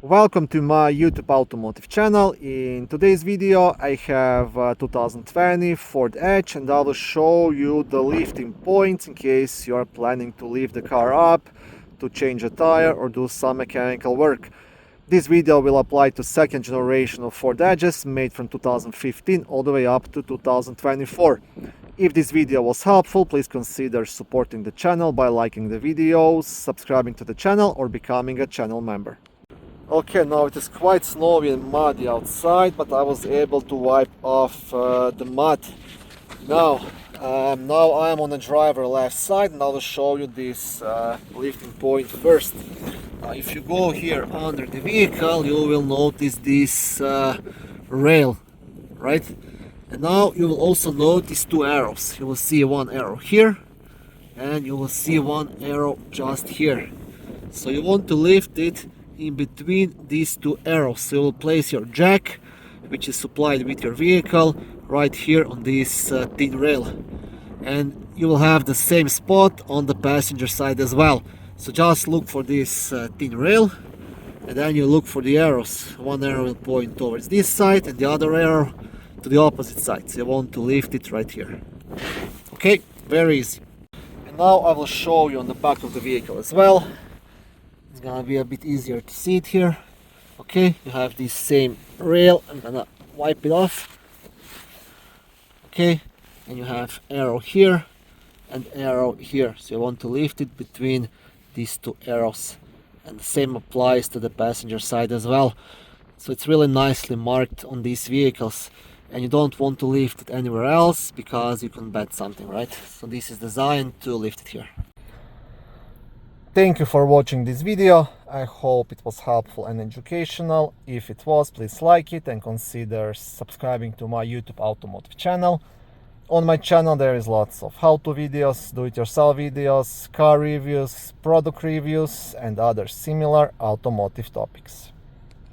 Welcome to my YouTube automotive channel. In today's video I have 2020 Ford Edge and I will show you the lifting points in case you are planning to lift the car up, to change a tire or do some mechanical work. This video will apply to second generation of Ford Edges made from 2015 all the way up to 2024. If this video was helpful, please consider supporting the channel by liking the videos, subscribing to the channel or becoming a channel member. Okay, now it is quite snowy and muddy outside, but I was able to wipe off the mud. Now I am on the driver left side and I will show you this lifting point first. If you go here under the vehicle, you will notice this rail, right? And now you will also notice two arrows. You will see one arrow here and you will see one arrow just here. So you want to lift it in between these two arrows. So you will place your jack, which is supplied with your vehicle, right here on this thin rail, and you will have the same spot on the passenger side as well. So just look for this thin rail and then you look for the arrows. One arrow will point towards this side and the other arrow to the opposite side. So you want to lift it right here. Okay, very easy. And now I will show you on the back of the vehicle as well. It's gonna be a bit easier to see it here. Okay, you have this same rail. I'm gonna wipe it off. Okay, and you have arrow here and arrow here. So you want to lift it between these two arrows. And the same applies to the passenger side as well. So it's really nicely marked on these vehicles. And you don't want to lift it anywhere else because you can bend something, right? So this is designed to lift it here. Thank you for watching this video. I hope it was helpful and educational. If it was, please like it and consider subscribing to my YouTube automotive channel. On my channel there is lots of how-to videos, do-it-yourself videos, car reviews, product reviews and other similar automotive topics.